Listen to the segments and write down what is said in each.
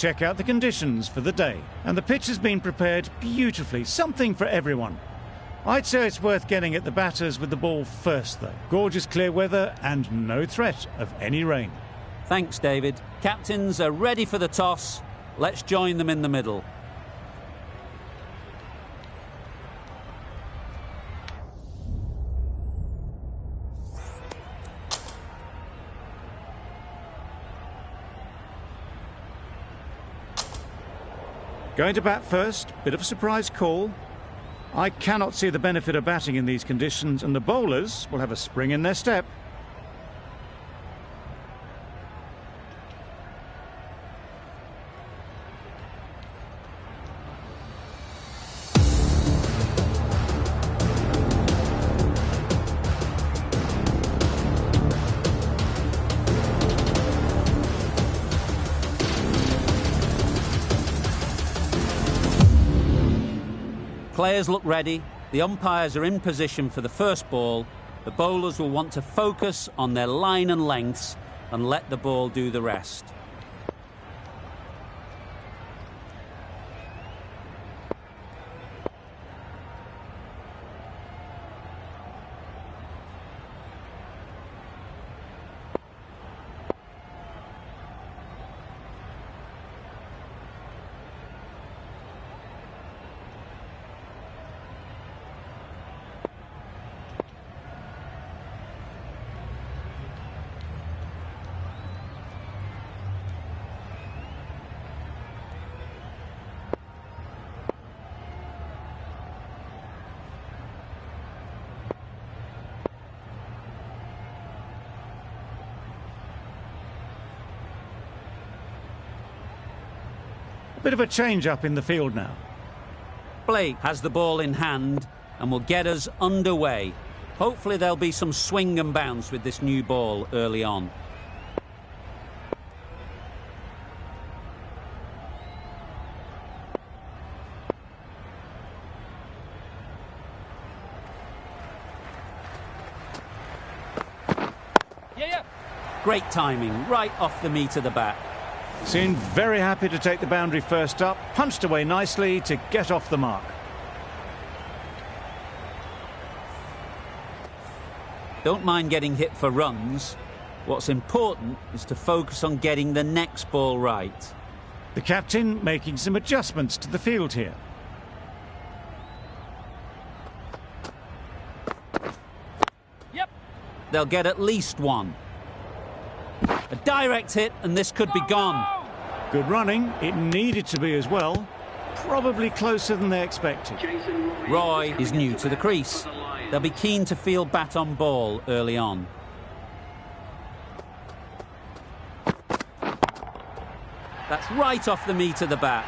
Check out the conditions for the day. And the pitch has been prepared beautifully, something for everyone. I'd say it's worth getting at the batters with the ball first, though. Gorgeous clear weather and no threat of any rain. Thanks, David. Captains are ready for the toss. Let's join them in the middle. Going to bat first, bit of a surprise call. I cannot see the benefit of batting in these conditions, and the bowlers will have a spring in their step. Players look ready, the umpires are in position for the first ball. The bowlers will want to focus on their line and lengths and let the ball do the rest. Bit of a change-up in the field now. Blake has the ball in hand and will get us underway. Hopefully there'll be some swing and bounce with this new ball early on. Great timing, right off the meat of the bat. Seemed very happy to take the boundary first up, punched away nicely to get off the mark. Don't mind getting hit for runs. What's important is to focus on getting the next ball right. The captain making some adjustments to the field here. They'll get at least one. A direct hit and this could be gone. Good running. It needed to be as well. Probably closer than they expected. Roy is new to the crease. They'll be keen to field bat on ball early on. That's right off the meat of the bat.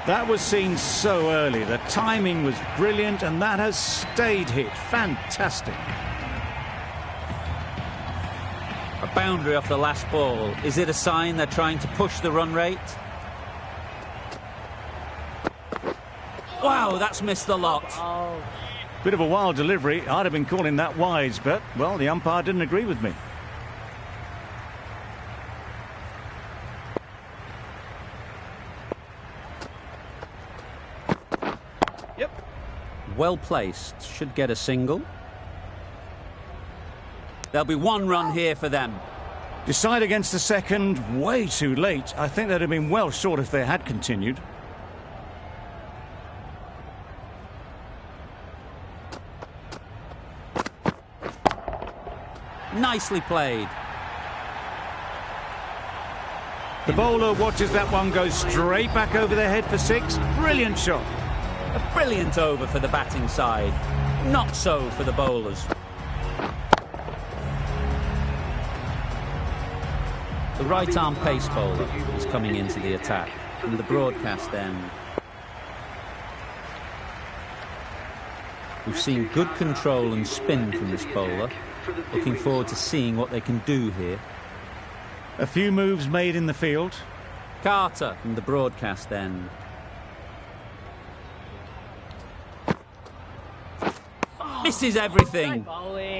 That was seen so early. The timing was brilliant and that has stayed hit. Fantastic. A boundary off the last ball. Is it a sign they're trying to push the run rate? Wow, that's missed the lot. Bit of a wild delivery. I'd have been calling that wise, but, well, the umpire didn't agree with me. Well placed. Should get a single. There'll be one run here for them. Decide against the second, way too late. I think they'd have been well short if they had continued. Nicely played. The bowler watches that one go straight back over their head for six. Brilliant shot. A brilliant over for the batting side. Not so for the bowlers. The right-arm pace bowler is coming into the attack from the broadcast end. We've seen good control and spin from this bowler. Looking forward to seeing what they can do here. A few moves made in the field. Carter from the broadcast end. Misses everything.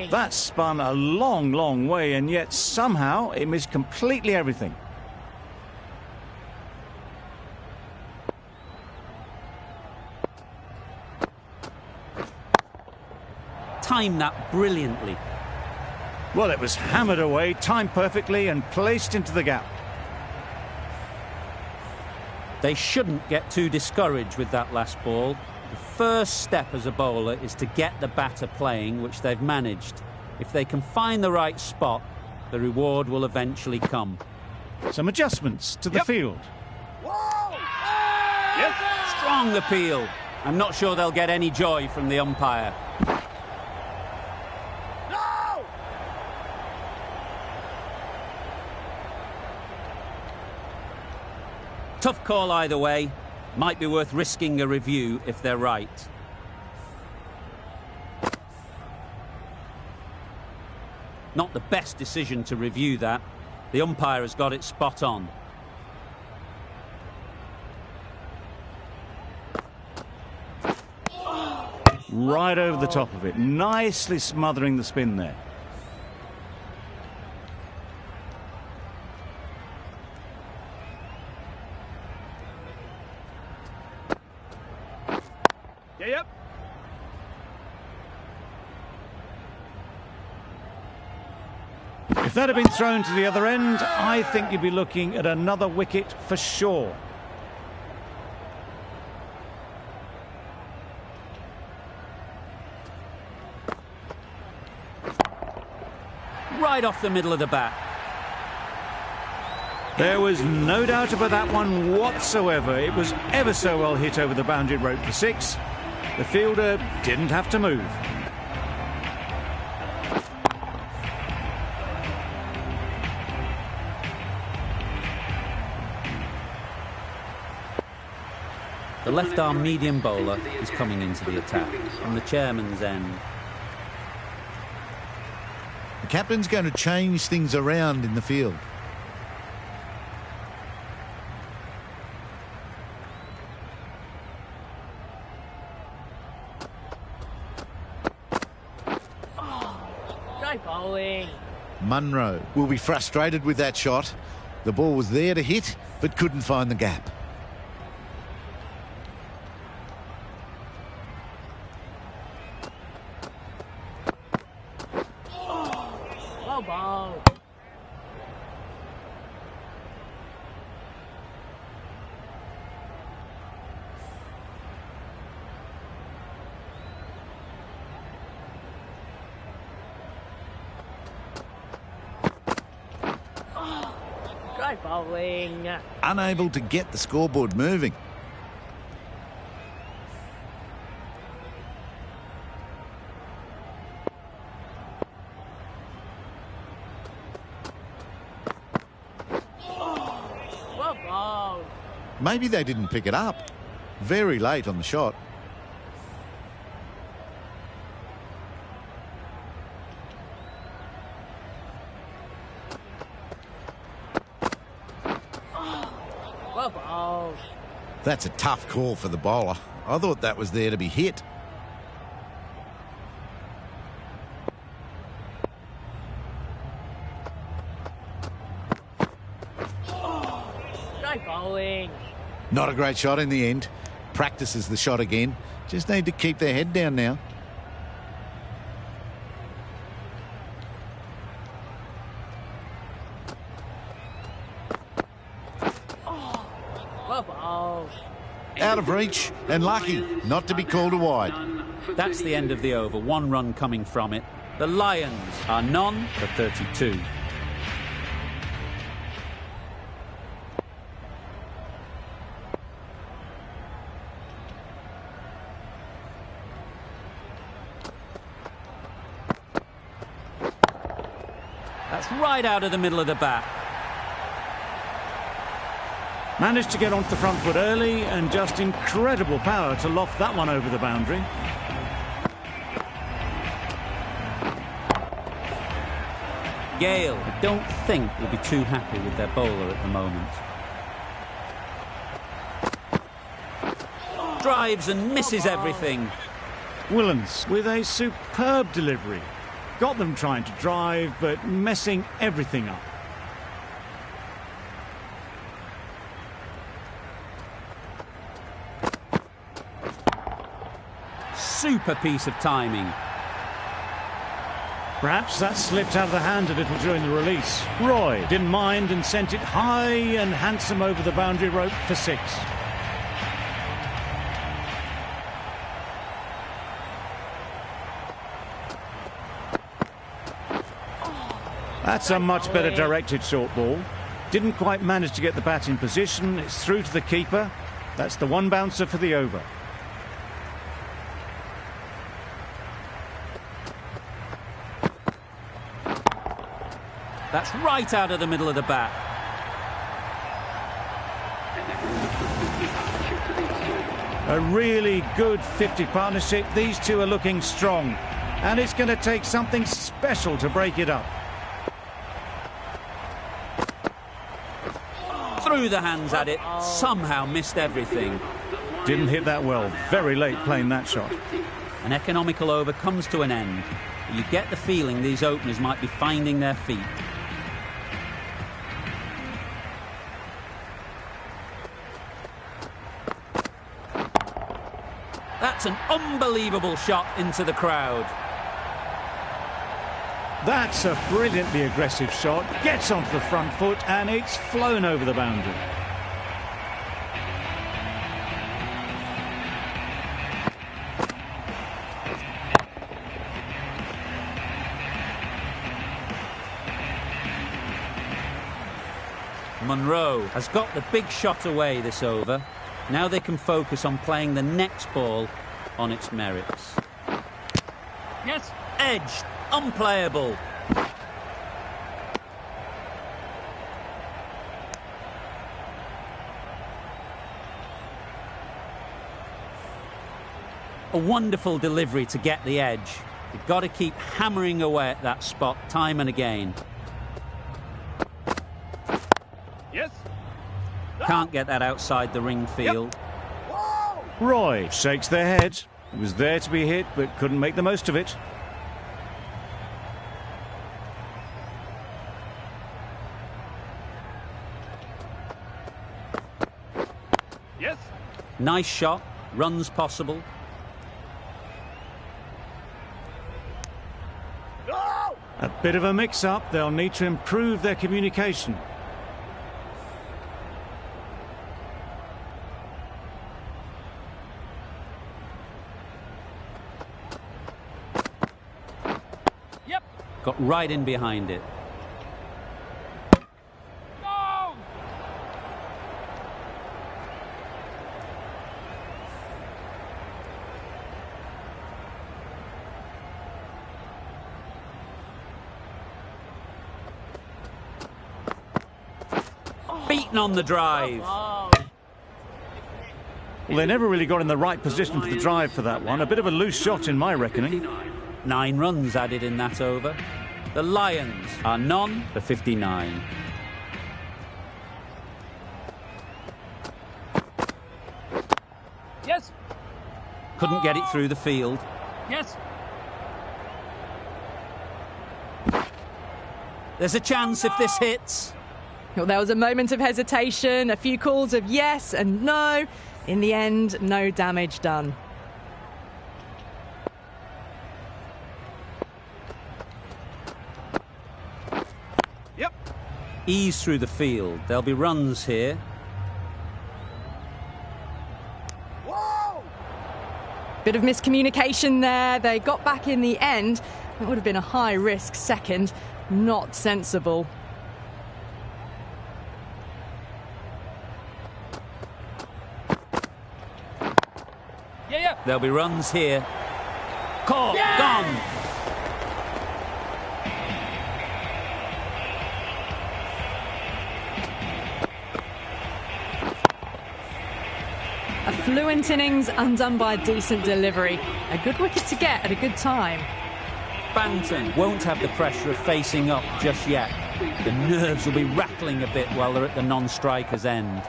That spun a long, long way, and yet somehow it missed completely everything. timed that brilliantly. Well, it was hammered away, timed perfectly and placed into the gap. They shouldn't get too discouraged with that last ball. The first step as a bowler is to get the batter playing, which they've managed. If they can find the right spot, the reward will eventually come. Some adjustments to the field. Yep. Strong appeal. I'm not sure they'll get any joy from the umpire. No! Tough call either way. Might be worth risking a review if they're right. Not the best decision to review that. The umpire has got it spot on. Right over the top of it, nicely smothering the spin there. Yep. If that had been thrown to the other end, I think you'd be looking at another wicket for sure. Right off the middle of the bat. There was no doubt about that one whatsoever. It was ever so well hit over the boundary rope for 6. The fielder didn't have to move. The left-arm medium bowler is coming into the attack from the chairman's end. The captain's going to change things around in the field. Great bowling. Munro will be frustrated with that shot. The ball was there to hit, but couldn't find the gap. Well bowled. Great bowling. Unable to get the scoreboard moving. Well bowled. Maybe they didn't pick it up. Very late on the shot. Well bowled. That's a tough call for the bowler. I thought that was there to be hit. Great bowling. Not a great shot in the end. Practices the shot again. Just need to keep their head down now. Well bowled. Out of reach and lucky not to be called a wide. That's the end of the over. 1 run coming from it. The Lions are none for 32. That's right out of the middle of the bat. Managed to get onto the front foot early and just incredible power to loft that one over the boundary. Gale, I don't think, will be too happy with their bowler at the moment. Drives and misses everything. Willens with a superb delivery. Got them trying to drive, but messing everything up. Super piece of timing. Perhaps that slipped out of the hand a little during the release. Roy didn't mind and sent it high and handsome over the boundary rope for 6. That's a much better directed short ball. Didn't quite manage to get the bat in position. It's through to the keeper. That's the one bouncer for the over. That's right out of the middle of the bat. A really good 50 partnership. These two are looking strong. And it's going to take something special to break it up. Through the hands at it, somehow missed everything. Didn't hit that well. Very late playing that shot. An economical over comes to an end. You get the feeling these openers might be finding their feet. That's an unbelievable shot into the crowd. That's a brilliantly aggressive shot. Gets onto the front foot and it's flown over the boundary. Monroe has got the big shot away this over. Now they can focus on playing the next ball on its merits. Yes. Edged. Unplayable. A wonderful delivery to get the edge. You've got to keep hammering away at that spot time and again. Yes. Can't get that outside the ring field. Roy shakes their head. It was there to be hit, but couldn't make the most of it. Yes. Nice shot. Runs possible. A bit of a mix-up. They'll need to improve their communication. Yep. Got right in behind it. No. Beaten on the drive. Oh. Well, they never really got in the right position for the drive for that one. A bit of a loose shot in my reckoning. 9 runs added in that over. The Lions are none for 59. Yes. Couldn't get it through the field. Yes. There's a chance if this hits. Well, there was a moment of hesitation, a few calls of yes and no. In the end, no damage done. Yep. Ease through the field. There'll be runs here. Whoa. Bit of miscommunication there. They got back in the end. It would have been a high-risk second. Not sensible. Yeah. There'll be runs here. Caught. Yeah! Gone. A fluent innings undone by a decent delivery. A good wicket to get at a good time. Banton won't have the pressure of facing up just yet. The nerves will be rattling a bit while they're at the non-striker's end.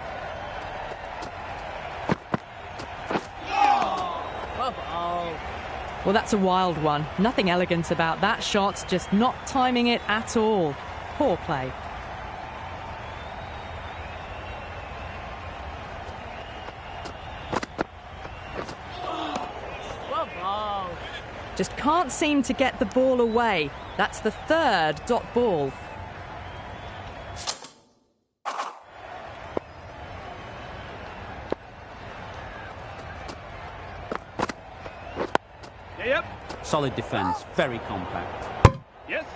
Well, that's a wild one. Nothing elegant about that shot, just not timing it at all. Poor play. Well ball. Just can't seem to get the ball away. That's the third dot ball. Yep. Solid defence, very compact. Yes.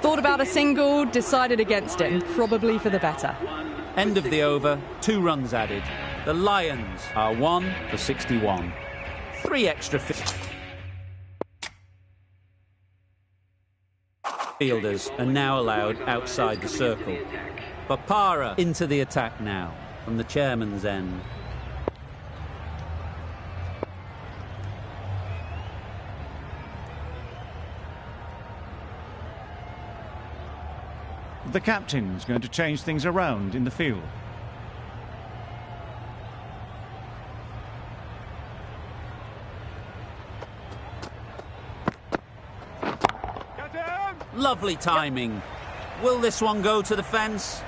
Thought about a single, decided against it, and probably for the better. End of the over, 2 runs added. The Lions are 1 for 61. 3 extra fielders are now allowed outside the circle. Papara into the attack now from the chairman's end. The captain's going to change things around in the field. Lovely timing. Will this one go to the fence?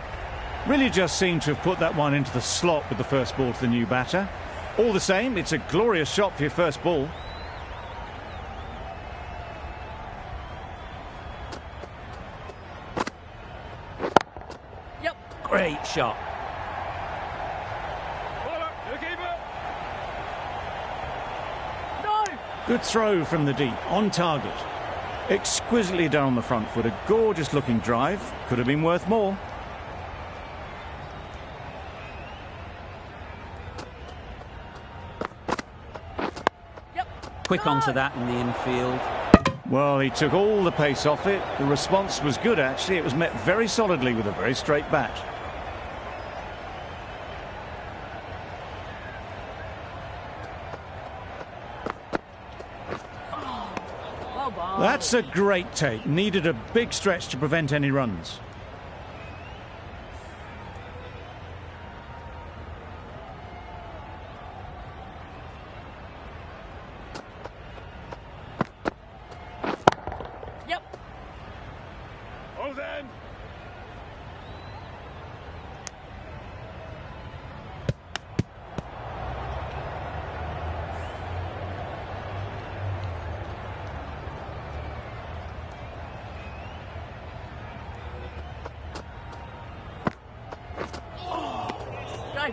Really just seemed to have put that one into the slot with the first ball to the new batter. All the same, it's a glorious shot for your first ball. Yep. Great shot. No. Good throw from the deep, on target. Exquisitely done on the front foot, a gorgeous looking drive. Could have been worth more. Quick onto that in the infield. Well, he took all the pace off it. The response was good, actually. It was met very solidly with a very straight bat. That's a great take. Needed a big stretch to prevent any runs. Yep. Oh then.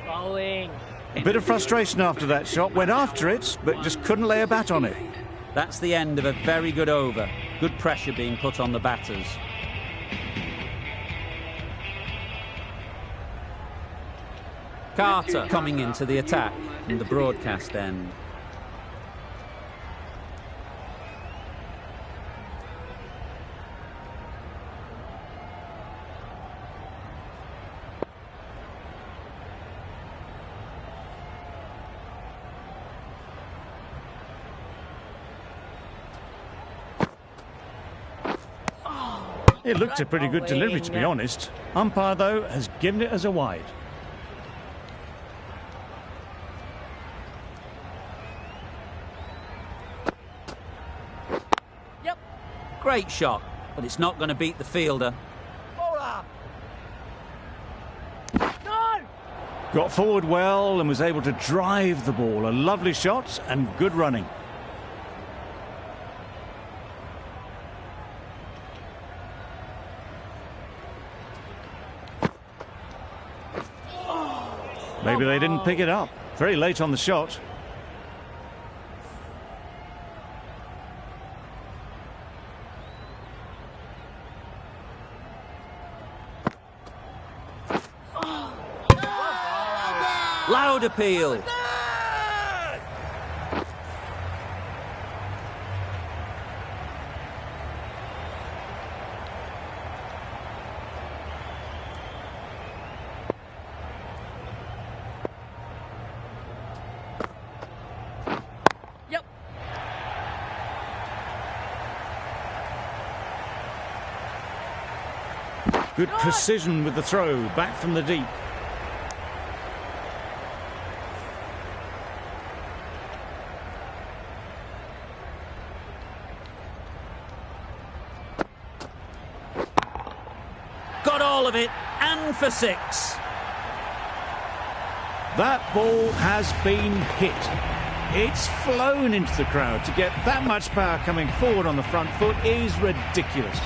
Bowling. A bit of frustration after that shot. Went after it, but just couldn't lay a bat on it. That's the end of a very good over. Good pressure being put on the batters. Carter coming into the attack from the broadcast end. It looked a pretty good delivery, to be honest. Umpire, though, has given it as a wide. Yep. Great shot, but it's not going to beat the fielder. No. Got forward well and was able to drive the ball. A lovely shot and good running. Maybe they didn't pick it up. Very late on the shot. Loud appeal. Yep. Good precision with the throw, back from the deep. Got all of it, and for 6. That ball has been hit. It's flown into the crowd. To get that much power coming forward on the front foot is ridiculous.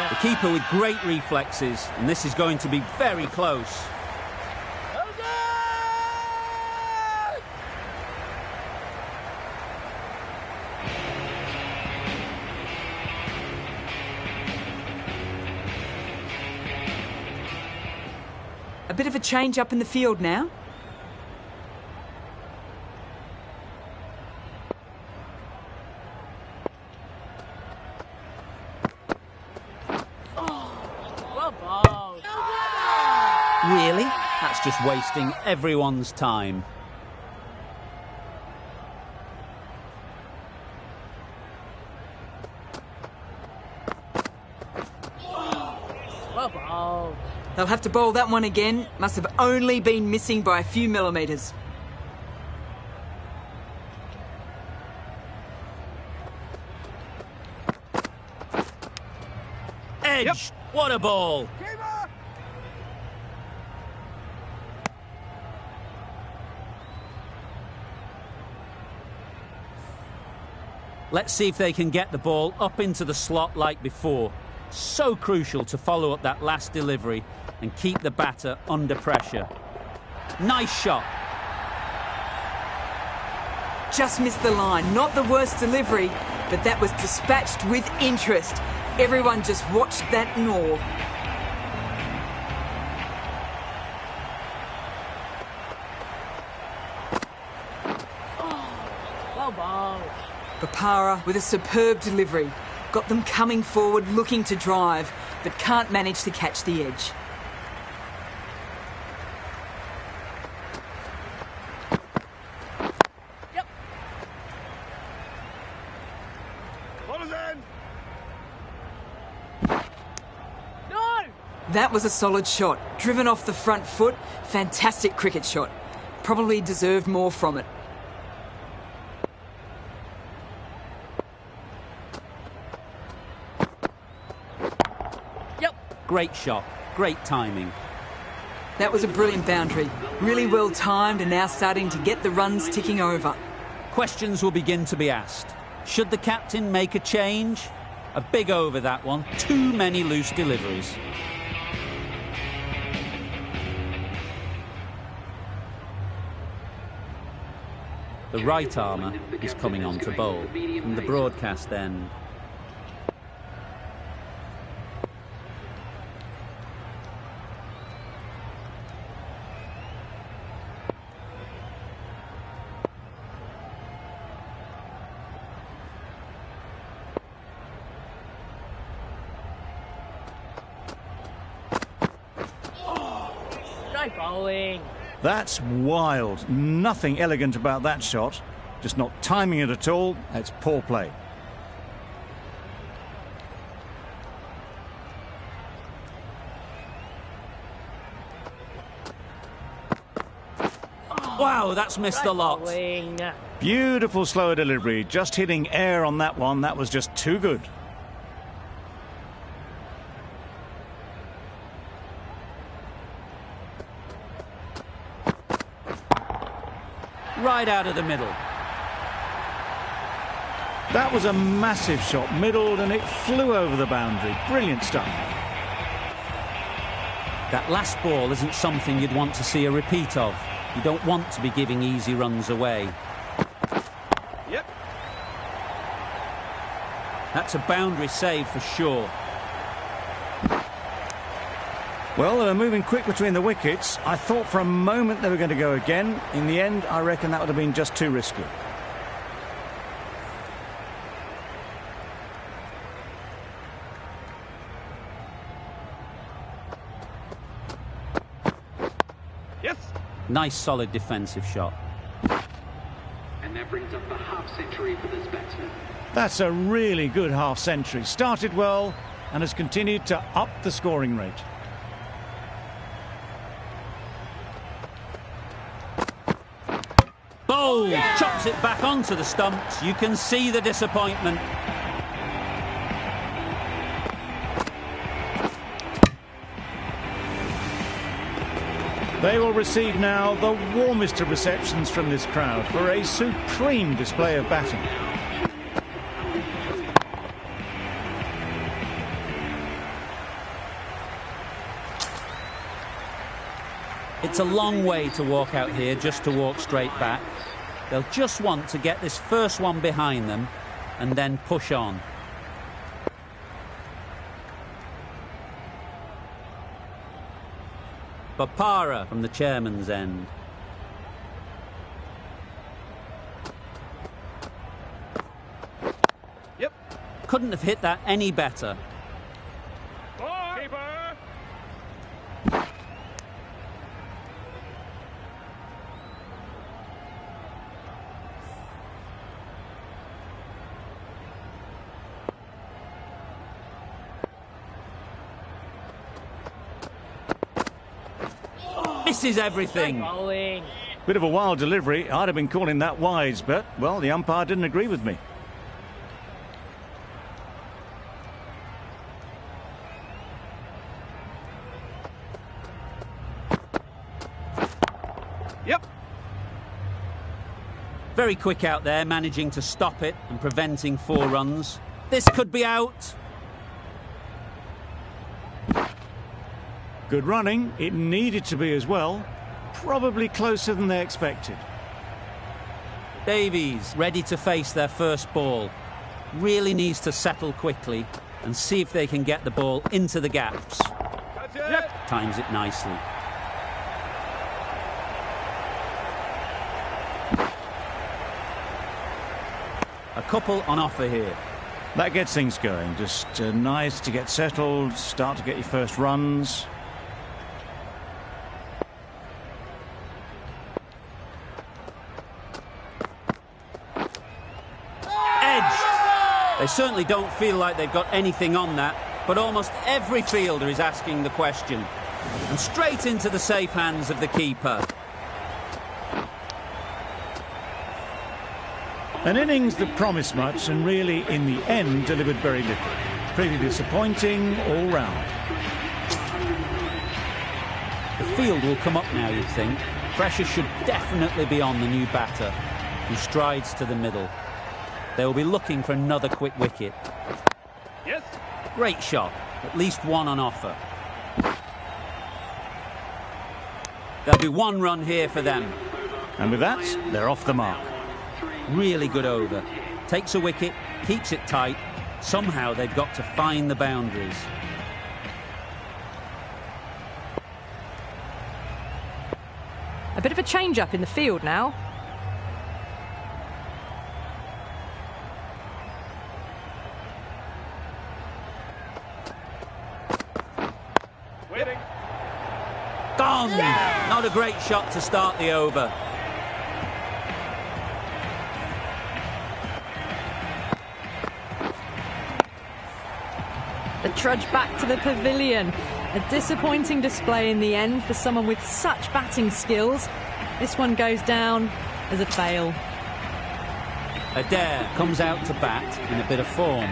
The keeper with great reflexes, and this is going to be very close. A bit of a change up in the field now. Really? That's just wasting everyone's time. They'll have to bowl that one again. Must have only been missing by a few millimetres. Edge! Yep. What a ball! Let's see if they can get the ball up into the slot like before. So crucial to follow up that last delivery and keep the batter under pressure. Nice shot. Just missed the line. Not the worst delivery, but that was dispatched with interest. Everyone just watched that gnaw. Papara with a superb delivery. Got them coming forward looking to drive, but can't manage to catch the edge. Yep. Ball's in. No! That was a solid shot. Driven off the front foot. Fantastic cricket shot. Probably deserved more from it. Great shot, great timing. That was a brilliant boundary. Really well timed and now starting to get the runs ticking over. Questions will begin to be asked. Should the captain make a change? A big over that one. Too many loose deliveries. The right armour is coming on to bowl from the broadcast end. Bowling. That's wild. Nothing elegant about that shot. Just not timing it at all. That's poor play. Wow, that's missed the lot. Bowling. Beautiful slower delivery. Just hitting air on that one. That was just too good. Right out of the middle. That was a massive shot, middled, and it flew over the boundary. Brilliant stuff. That last ball isn't something you'd want to see a repeat of. You don't want to be giving easy runs away. Yep. That's a boundary save for sure. Well, they're moving quick between the wickets. I thought for a moment they were going to go again. In the end, I reckon that would have been just too risky. Yes. Nice solid defensive shot. And that brings up the half-century for this batsman. That's a really good half-century. Started well and has continued to up the scoring rate. Bold! Chops it back onto the stumps. You can see the disappointment. They will receive now the warmest of receptions from this crowd for a supreme display of batting. It's a long way to walk out here just to walk straight back. They'll just want to get this first one behind them and then push on. Papara from the chairman's end. Yep. Couldn't have hit that any better. Keeper. Misses everything. Bit of a wild delivery. I'd have been calling that wise, but, well, the umpire didn't agree with me. Yep. Very quick out there, managing to stop it and preventing 4 runs. This could be out. Good running. It needed to be as well. Probably closer than they expected. Davies ready to face their first ball. Really needs to settle quickly and see if they can get the ball into the gaps. Yep. Times it nicely. A couple on offer here. That gets things going. Just nice to get settled, start to get your first runs. They certainly don't feel like they've got anything on that, but almost every fielder is asking the question. And straight into the safe hands of the keeper. An innings that promised much and really, in the end, delivered very little. Pretty disappointing all round. The field will come up now, you'd think. Pressure should definitely be on the new batter, who strides to the middle. They will be looking for another quick wicket. Yes. Great shot. At least one on offer. There'll be 1 run here for them. And with that, they're off the mark. Really good over. Takes a wicket, keeps it tight. Somehow they've got to find the boundaries. A bit of a change-up in the field now. Waiting. Gone! Not a great shot to start the over. The trudge back to the pavilion. A disappointing display in the end for someone with such batting skills. This one goes down as a fail. Adair comes out to bat in a bit of form,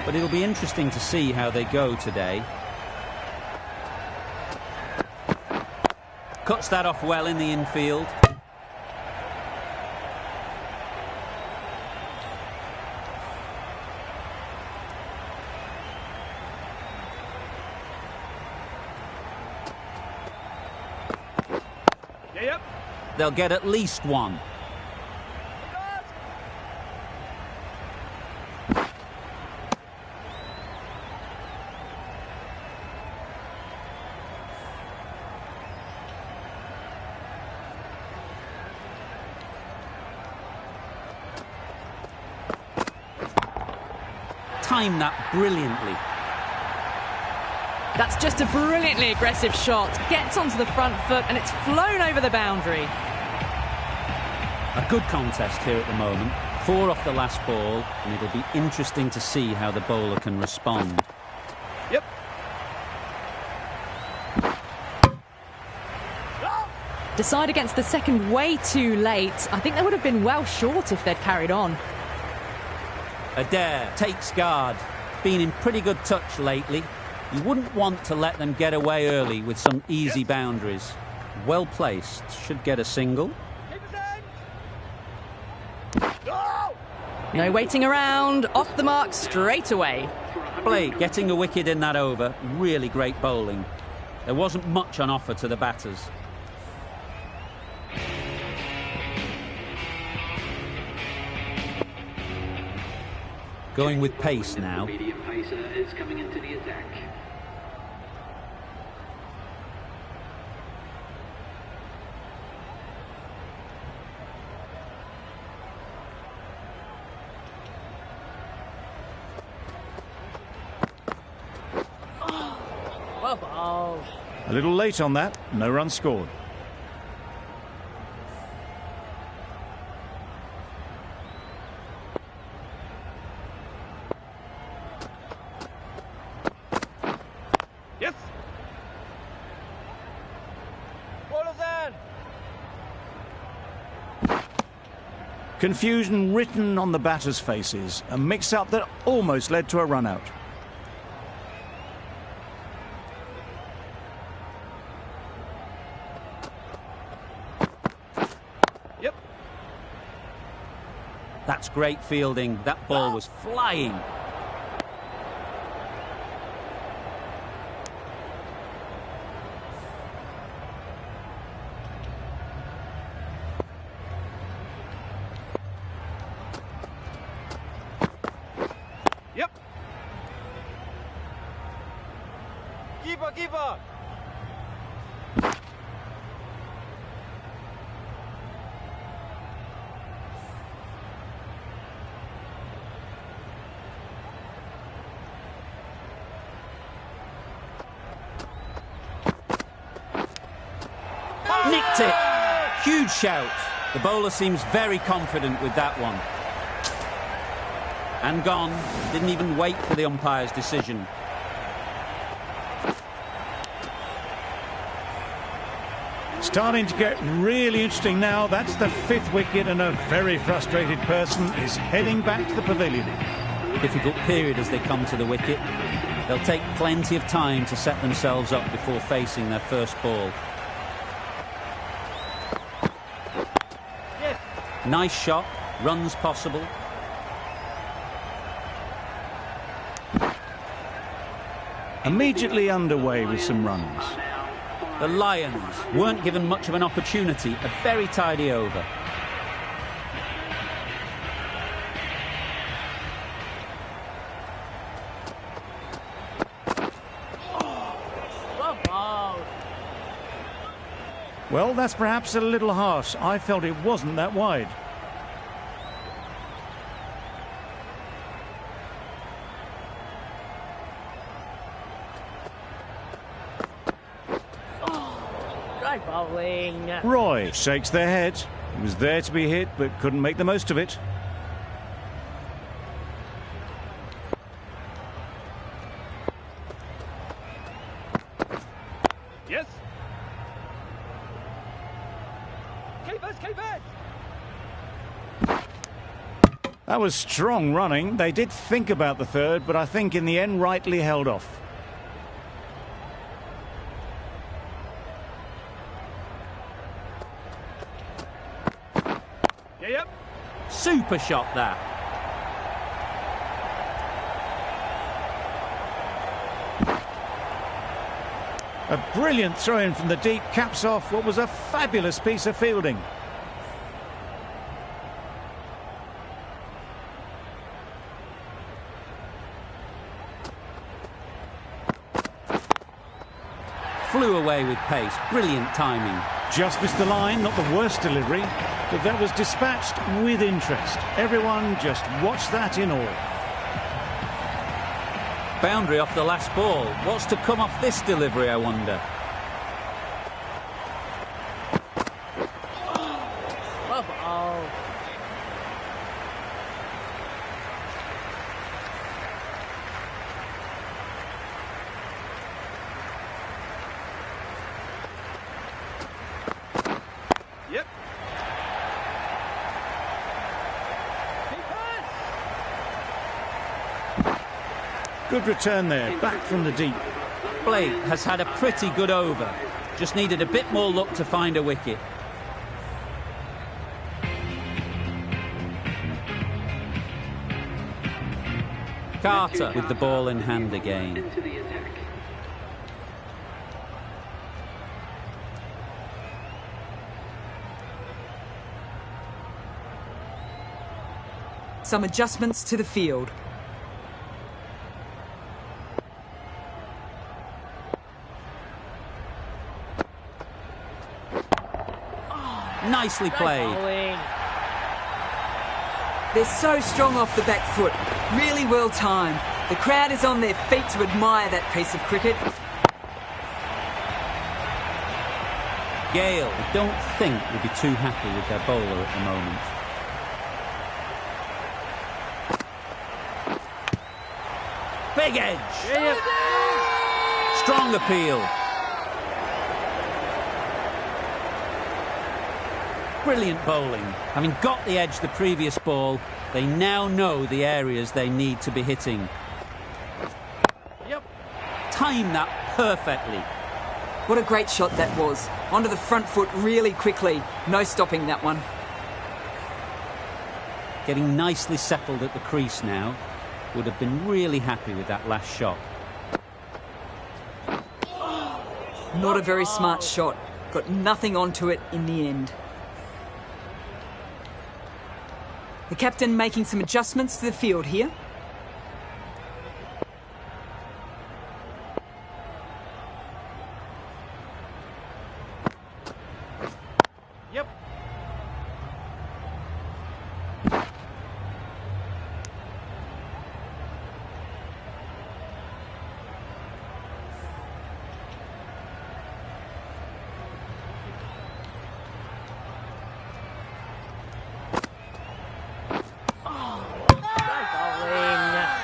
but it'll be interesting to see how they go today. Cuts that off well in the infield. Yep. They'll get at least 1. Timed that brilliantly. That's just a brilliantly aggressive shot. Gets onto the front foot and it's flown over the boundary. A good contest here at the moment. 4 off the last ball, and it'll be interesting to see how the bowler can respond. Yep. Decide against the second way too late. I think they would have been well short if they'd carried on. Adair takes guard. Been in pretty good touch lately. You wouldn't want to let them get away early with some easy boundaries. Well placed. Should get a single. No waiting around, off the mark straight away. Blake getting a wicket in that over. Really great bowling. There wasn't much on offer to the batters. Going with pace now. Medium pacer is coming into the attack. A little late on that, no run scored. Yes. Confusion written on the batters' faces, a mix-up that almost led to a run-out. Yep. That's great fielding. That ball was flying. Yep. Keeper. Nicked it. Huge shout. The bowler seems very confident with that one. And gone. Didn't even wait for the umpire's decision. Starting to get really interesting now. That's the 5th wicket and a very frustrated person is heading back to the pavilion. Difficult period as they come to the wicket. They'll take plenty of time to set themselves up before facing their first ball. Nice shot. Runs possible. Immediately underway with some runs. The Lions weren't given much of an opportunity. A very tidy over. Well, that's perhaps a little harsh. I felt it wasn't that wide. Great bowling. Roy shakes their head. He was there to be hit, but couldn't make the most of it. Yes. Keep it. That was strong running. They did think about the third, but I think in the end rightly held off. Yep. Super shot that. A brilliant throw-in from the deep caps off what was a fabulous piece of fielding. Flew away with pace. Brilliant timing. Just missed the line, not the worst delivery, but that was dispatched with interest. Everyone just watched that in awe. Boundary off the last ball. What's to come off this delivery, I wonder? Yep. Good return there, back from the deep. Blake has had a pretty good over. Just needed a bit more luck to find a wicket. Carter with the ball in hand again. Into the attack. Some adjustments to the field. Nicely played. They're so strong off the back foot. Really well timed. The crowd is on their feet to admire that piece of cricket. Gale, I don't think will be too happy with their bowler at the moment. Big edge. Strong appeal. Brilliant bowling. Having got the edge the previous ball, they now know the areas they need to be hitting. Yep. Time that perfectly. What a great shot that was. Onto the front foot really quickly. No stopping that one. Getting nicely settled at the crease now. Would have been really happy with that last shot. Not a very smart shot. Got nothing onto it in the end. The captain making some adjustments to the field here. Yep.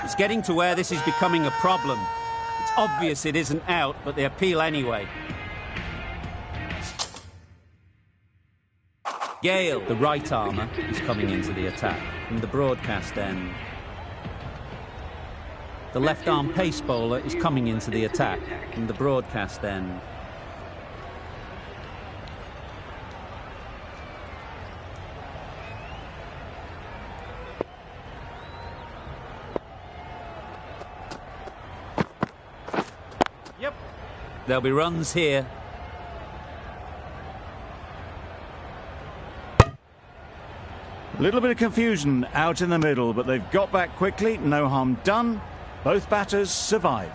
It's getting to where this is becoming a problem. It's obvious it isn't out, but they appeal anyway. Gale, the right armour, is coming into the attack from the broadcast end. The left arm pace bowler is coming into the attack from the broadcast end. Yep. There'll be runs here. A little bit of confusion out in the middle, but they've got back quickly. No harm done. Both batters survive.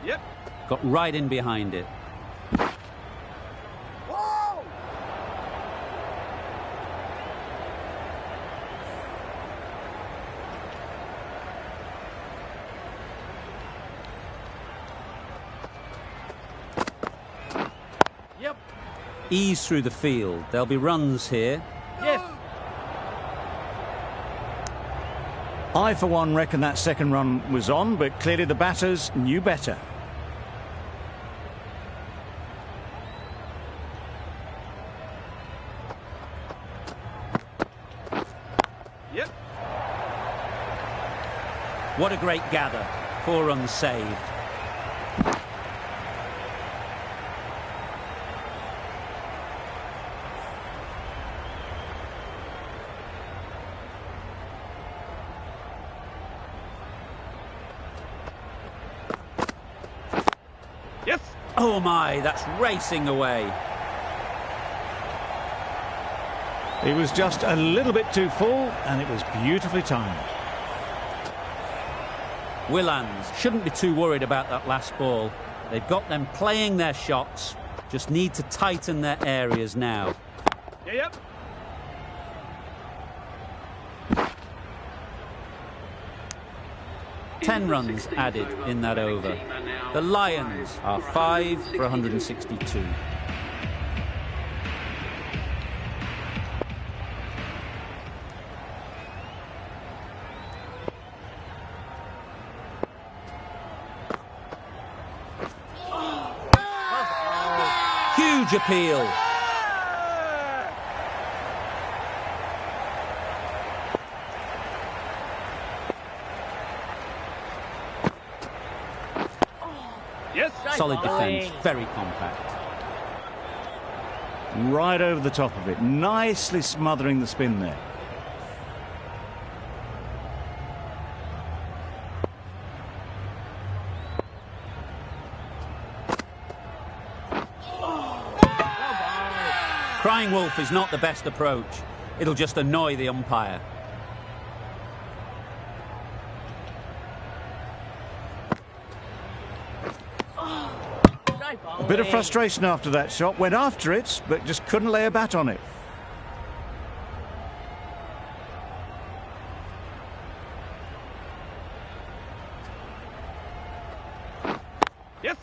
Yep. Got right in behind it. Yep. Ease through the field. There'll be runs here. Yep. I, for one, reckon that second run was on, but clearly the batters knew better. Yep. What a great gather. 4 runs saved. Yes. Oh my, that's racing away. It was just a little bit too full, and it was beautifully timed. Willands shouldn't be too worried about that last ball. They've got them playing their shots, just need to tighten their areas now. Yep. 10 runs added in that over. The Lions are 5 for 162. Huge Huge appeal. Yes. Solid defence, very compact. Right over the top of it, nicely smothering the spin there. Crying wolf is not the best approach. It'll just annoy the umpire. A bit of frustration after that shot. Went after it, but just couldn't lay a bat on it. Yes.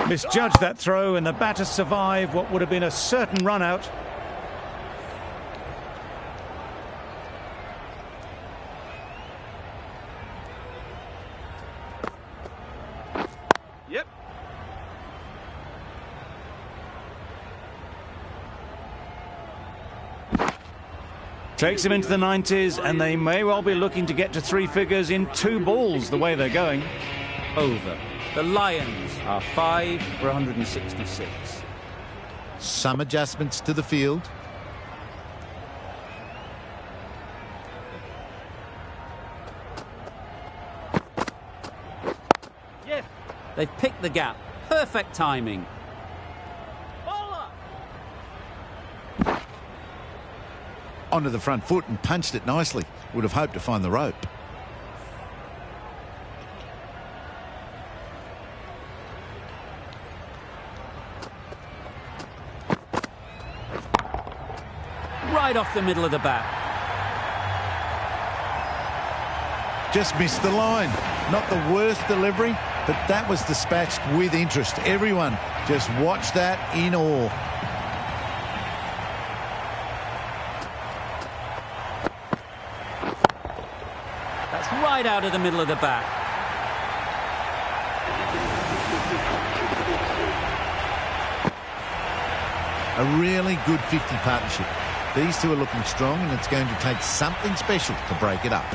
Misjudged that throw, and the batter survived what would have been a certain run out. Yep. Takes him into the 90s, and they may well be looking to get to 3 figures in 2 balls the way they're going. Over. The Lions are 5 for 166. Some adjustments to the field. Yes. They've picked the gap. Perfect timing. Onto the front foot and punched it nicely. Would have hoped to find the rope. Right off the middle of the bat. Just missed the line. Not the worst delivery, but that was dispatched with interest. Everyone just watched that in awe. That's right out of the middle of the bat. A really good 50 partnership. These two are looking strong, and it's going to take something special to break it up.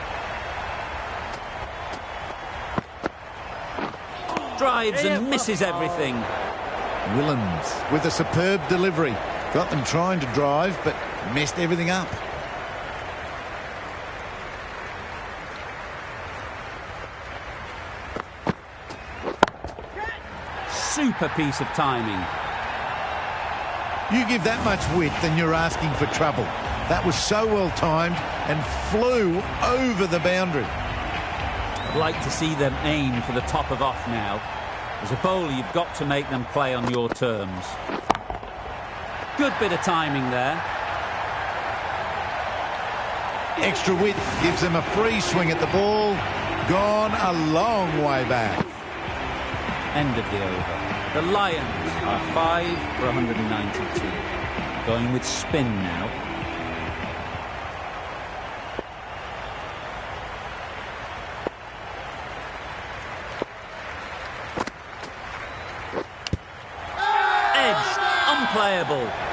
Drives and misses everything. Willems with a superb delivery. Got them trying to drive, but messed everything up. Super piece of timing. You give that much width and you're asking for trouble. That was so well timed and flew over the boundary. I'd like to see them aim for the top of off now. As a bowler, you've got to make them play on your terms. Good bit of timing there. Extra width gives them a free swing at the ball. Gone a long way back. End of the over. The Lions are 5 for 192. Going with spin now. Edged. Unplayable.